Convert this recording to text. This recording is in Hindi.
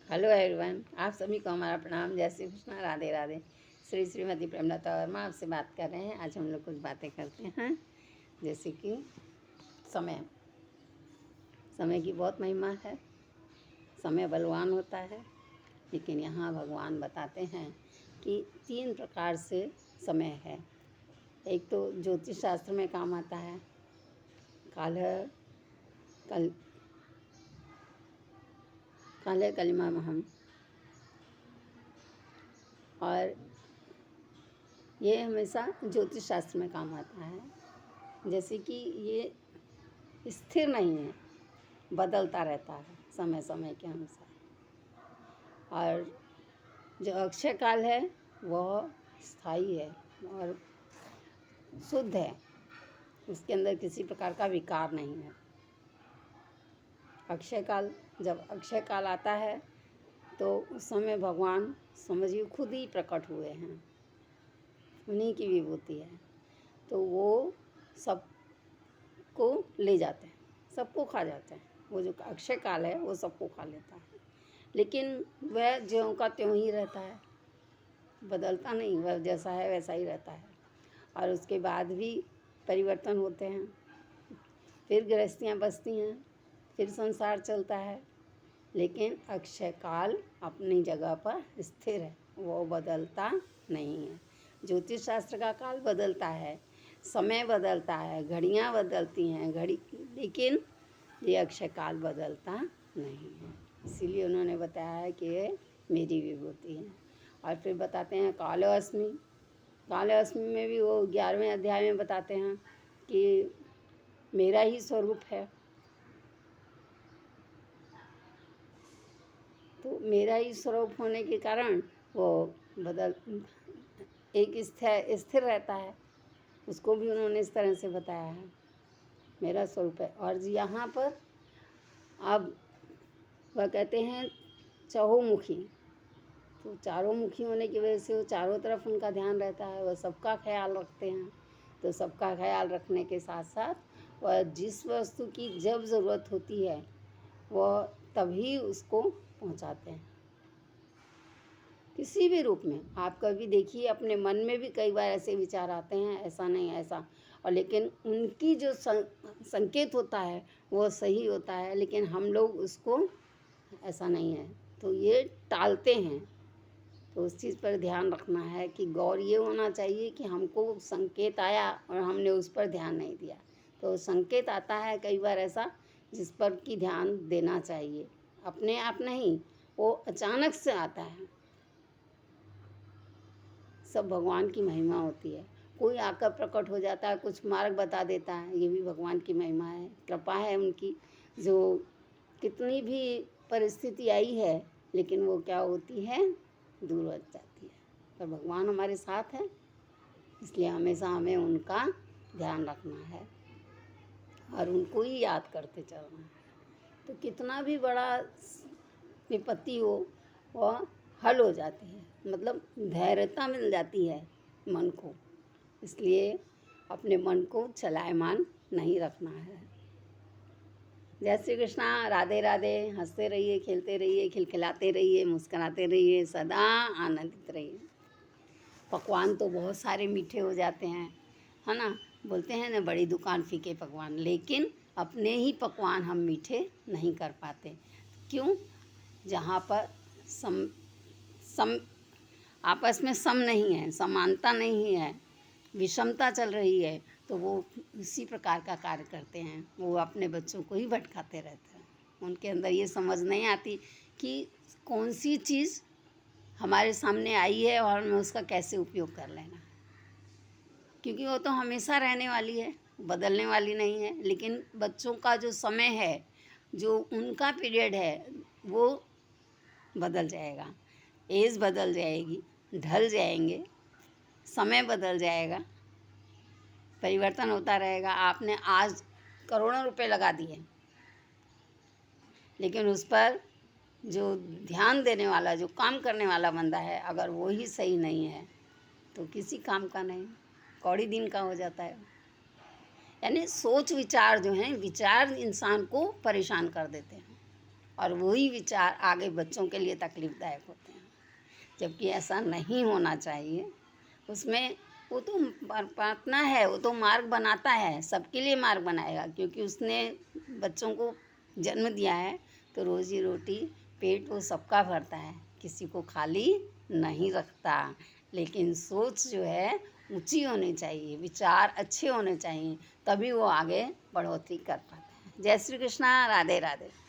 हेलो एवरीवन, आप सभी को हमारा प्रणाम। जय श्री कृष्णा, राधे राधे। श्रीमती प्रेमलता वर्मा आपसे बात कर रहे हैं। आज हम लोग कुछ बातें करते हैं, जैसे कि समय की बहुत महिमा है। समय बलवान होता है, लेकिन यहाँ भगवान बताते हैं कि 3 प्रकार से समय है। एक तो ज्योतिष शास्त्र में काम आता है, काले कलिमा महम, और ये हमेशा ज्योतिष शास्त्र में काम आता है। जैसे कि ये स्थिर नहीं है, बदलता रहता है समय समय के अनुसार। और जो अक्षय काल है वह स्थायी है और शुद्ध है, उसके अंदर किसी प्रकार का विकार नहीं है। जब अक्षय काल आता है तो उस समय भगवान समझिए खुद ही प्रकट हुए हैं, उन्हीं की विभूति है। तो वो सबको ले जाते हैं, सबको खा जाते हैं। वो जो अक्षय काल है वो सबको खा लेता है, लेकिन वह ज्यों का त्यों ही रहता है, बदलता नहीं। वह जैसा है वैसा ही रहता है। और उसके बाद भी परिवर्तन होते हैं, फिर गृहस्थियाँ बसती हैं, फिर संसार चलता है। लेकिन अक्षय काल अपनी जगह पर स्थिर है, वो बदलता नहीं है। ज्योतिष शास्त्र का काल बदलता है, समय बदलता है, घड़ियाँ बदलती हैं लेकिन ये अक्षय काल बदलता नहीं है। इसीलिए उन्होंने बताया है कि ये मेरी विभूति है। और फिर बताते हैं काले अष्टमी में भी वो 11वें अध्याय में बताते हैं कि मेरा ही स्वरूप है। तो मेरा ही स्वरूप होने के कारण वो एक स्थिर रहता है। उसको भी उन्होंने इस तरह से बताया है, मेरा स्वरूप है। और यहाँ पर अब वह कहते हैं चहुमुखी, तो चारों मुखी होने की वजह से वो चारों तरफ उनका ध्यान रहता है, वह सबका ख्याल रखते हैं। तो सबका ख्याल रखने के साथ साथ वह जिस वस्तु की जब ज़रूरत होती है वह तभी उसको पहुंचाते हैं, किसी भी रूप में। आप कभी देखिए, अपने मन में भी कई बार ऐसे विचार आते हैं, ऐसा नहीं ऐसा, और लेकिन उनकी जो संकेत होता है वो सही होता है, लेकिन हम लोग उसको ऐसा नहीं है तो ये टालते हैं। तो उस चीज़ पर ध्यान रखना है कि गौर ये होना चाहिए कि हमको संकेत आया और हमने उस पर ध्यान नहीं दिया। तो संकेत आता है कई बार ऐसा जिस पर कि ध्यान देना चाहिए, अपने आप नहीं, वो अचानक से आता है। सब भगवान की महिमा होती है। कोई आकर प्रकट हो जाता है, कुछ मार्ग बता देता है, ये भी भगवान की महिमा है, कृपा है उनकी। जो कितनी भी परिस्थिति आई है लेकिन वो क्या होती है, दूर हो जाती है। पर भगवान हमारे साथ है, इसलिए हमेशा हमें उनका ध्यान रखना है और उनको ही याद करते चलना है। तो कितना भी बड़ा विपत्ति हो वह हल हो जाती है, मतलब धैर्यता मिल जाती है मन को। इसलिए अपने मन को चलायमान नहीं रखना है। जय श्री कृष्णा, राधे राधे। हंसते रहिए, खेलते रहिए, खिलखिलाते रहिए, मुस्कुराते रहिए, सदा आनंदित रहिए। पकवान तो बहुत सारे मीठे हो जाते हैं, है ना। बोलते हैं ना, बड़ी दुकान फीके पकवान, लेकिन अपने ही पकवान हम मीठे नहीं कर पाते। क्यों? जहाँ पर सम आपस में सम नहीं है, समानता नहीं है, विषमता चल रही है, तो वो इसी प्रकार का कार्य करते हैं। वो अपने बच्चों को ही भटकाते रहते हैं। उनके अंदर ये समझ नहीं आती कि कौन सी चीज़ हमारे सामने आई है और हमें उसका कैसे उपयोग कर लेना, क्योंकि वो तो हमेशा रहने वाली है, बदलने वाली नहीं है। लेकिन बच्चों का जो समय है, जो उनका पीरियड है, वो बदल जाएगा, एज बदल जाएगी, ढल जाएंगे, समय बदल जाएगा, परिवर्तन होता रहेगा। आपने आज करोड़ों रुपए लगा दिए, लेकिन उस पर जो ध्यान देने वाला, जो काम करने वाला बंदा है, अगर वो ही सही नहीं है तो किसी काम का नहीं, कौड़ी दिन का हो जाता है। यानी सोच विचार जो हैं, विचार इंसान को परेशान कर देते हैं। और वही विचार आगे बच्चों के लिए तकलीफ़दायक होते हैं, जबकि ऐसा नहीं होना चाहिए। उसमें वो तो परमात्मा है, वो तो मार्ग बनाता है, सबके लिए मार्ग बनाएगा, क्योंकि उसने बच्चों को जन्म दिया है, तो रोज़ी रोटी पेट वो सबका भरता है, किसी को खाली नहीं रखता। लेकिन सोच जो है ऊंची होनी चाहिए, विचार अच्छे होने चाहिए, तभी वो आगे बढ़ोतरी कर पाता है। जय श्री कृष्णा, राधे राधे।